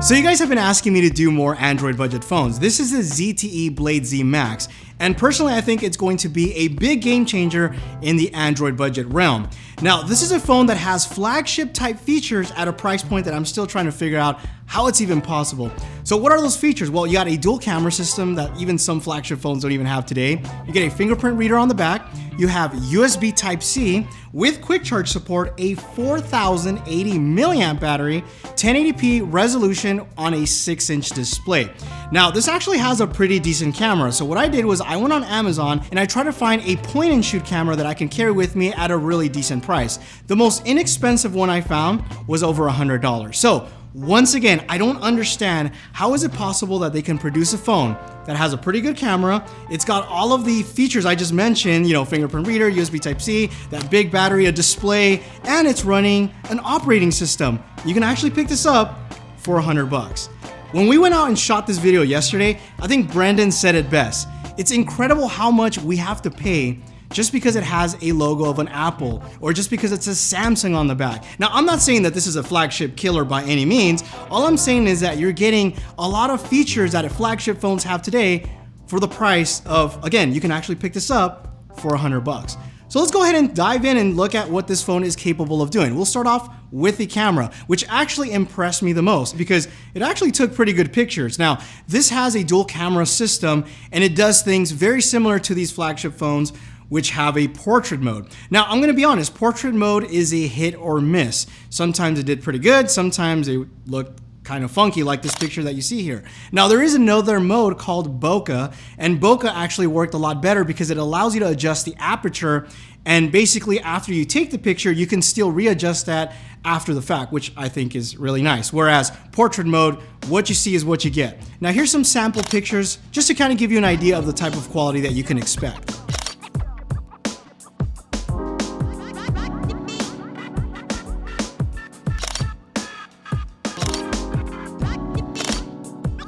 So you guys have been asking me to do more Android budget phones. This is the ZTE Blade Z Max, and personally I think it's going to be a big game changer in the Android budget realm. Now this is a phone that has flagship type features at a price point that I'm still trying to figure out how it's even possible. So what are those features? Well, you got a dual camera system that even some flagship phones don't even have today. You get a fingerprint reader on the back. You have USB Type-C with quick charge support, a 4080 milliamp battery, 1080p resolution on a 6-inch display. Now this actually has a pretty decent camera. So what I did was I went on Amazon and I tried to find a point and shoot camera that I can carry with me at a really decent price. The most inexpensive one I found was over $100. So once again, I don't understand how is it possible that they can produce a phone that has a pretty good camera. It's got all of the features I just mentioned, fingerprint reader, USB Type-C, that big battery, a display, and it's running an operating system. You can actually pick this up for $100. When we went out and shot this video yesterday, I think Brendan said it best. It's incredible how much we have to pay just because it has a logo of an Apple or just because it says Samsung on the back. Now, I'm not saying that this is a flagship killer by any means. All I'm saying is that you're getting a lot of features that flagship phones have today for the price of, again, you can actually pick this up for $100. So let's go ahead and dive in and look at what this phone is capable of doing. We'll start off with the camera, which actually impressed me the most because it actually took pretty good pictures. Now, this has a dual camera system and it does things very similar to these flagship phones which have a portrait mode. Now, I'm gonna be honest, portrait mode is a hit or miss. Sometimes it did pretty good, sometimes it looked kind of funky like this picture that you see here. Now, there is another mode called Bokeh, and Bokeh actually worked a lot better because it allows you to adjust the aperture, and basically after you take the picture, you can still readjust that after the fact, which I think is really nice. Whereas portrait mode, what you see is what you get. Now, here's some sample pictures just to kind of give you an idea of the type of quality that you can expect.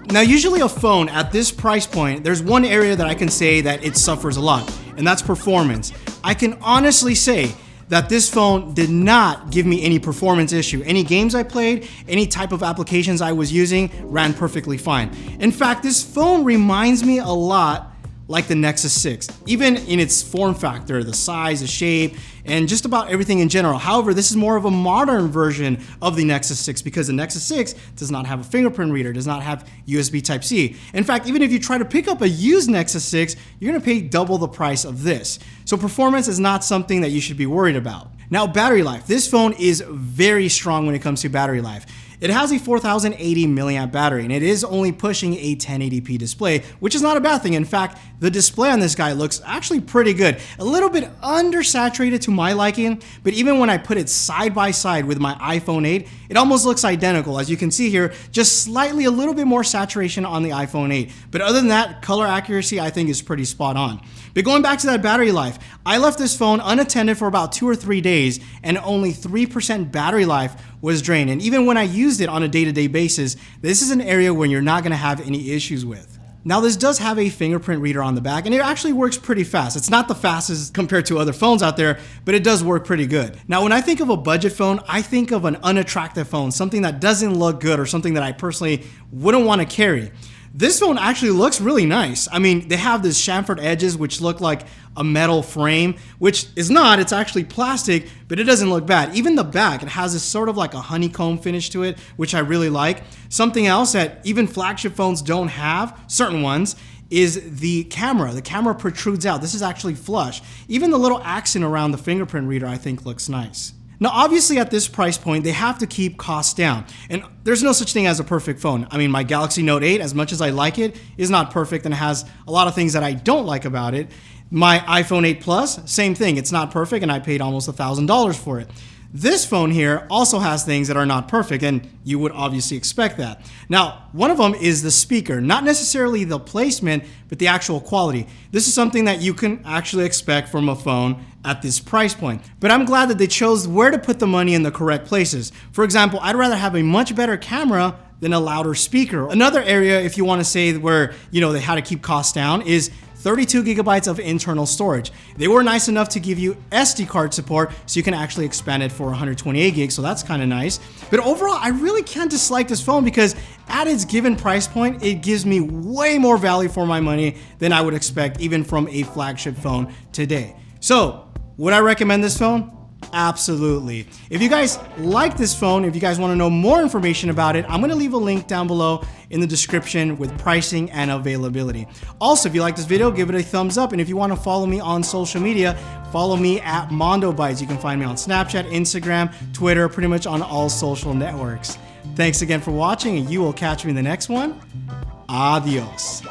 Now, usually a phone at this price point, there's one area that I can say that it suffers a lot, and that's performance. I can honestly say that this phone did not give me any performance issue. Any games I played, any type of applications I was using ran perfectly fine. In fact, this phone reminds me a lot like the Nexus 6, even in its form factor, the size, the shape, and just about everything in general. However, this is more of a modern version of the Nexus 6 because the Nexus 6 does not have a fingerprint reader, does not have USB Type-C. In fact, even if you try to pick up a used Nexus 6, you're gonna pay double the price of this. So performance is not something that you should be worried about. Now, battery life. This phone is very strong when it comes to battery life. It has a 4080 milliamp battery and it is only pushing a 1080p display, which is not a bad thing. In fact, the display on this guy looks actually pretty good. A little bit undersaturated to my liking, but even when I put it side by side with my iPhone 8, it almost looks identical. As you can see here, just slightly a little bit more saturation on the iPhone 8. But other than that, color accuracy I think is pretty spot on. But going back to that battery life, I left this phone unattended for about 2 or 3 days and only 3% battery life was drained. And even when I used it on a day-to-day basis, this is an area where you're not gonna have any issues with. Now, this does have a fingerprint reader on the back and it actually works pretty fast. It's not the fastest compared to other phones out there, but it does work pretty good. Now, when I think of a budget phone, I think of an unattractive phone, something that doesn't look good or something that I personally wouldn't wanna carry. This phone actually looks really nice. I mean, they have these chamfered edges which look like a metal frame, which is not, it's actually plastic, but it doesn't look bad. Even the back, it has this sort of like a honeycomb finish to it, which I really like. Something else that even flagship phones don't have, certain ones, is the camera. The camera protrudes out. This is actually flush. Even the little accent around the fingerprint reader I think looks nice. Now, obviously at this price point, they have to keep costs down. And there's no such thing as a perfect phone. I mean, my Galaxy Note 8, as much as I like it, is not perfect and has a lot of things that I don't like about it. My iPhone 8 Plus, same thing. It's not perfect and I paid almost $1,000 for it. This phone here also has things that are not perfect, and you would obviously expect that. Now, one of them is the speaker, not necessarily the placement, but the actual quality. This is something that you can actually expect from a phone at this price point. But I'm glad that they chose where to put the money in the correct places. For example, I'd rather have a much better camera than a louder speaker. Another area, if you want to say where, you know, they had to keep costs down, is 32 gigabytes of internal storage. They were nice enough to give you SD card support, so you can actually expand it for 128 gigs, so that's kind of nice. But overall, I really can't dislike this phone because at its given price point, it gives me way more value for my money than I would expect even from a flagship phone today. So, would I recommend this phone? Absolutely. If you guys like this phone, if you guys want to know more information about it, I'm going to leave a link down below in the description with pricing and availability. Also, if you like this video, give it a thumbs up. And if you want to follow me on social media, follow me at MondoBytes. You can find me on Snapchat, Instagram, Twitter, pretty much on all social networks. Thanks again for watching, and you will catch me in the next one. Adios.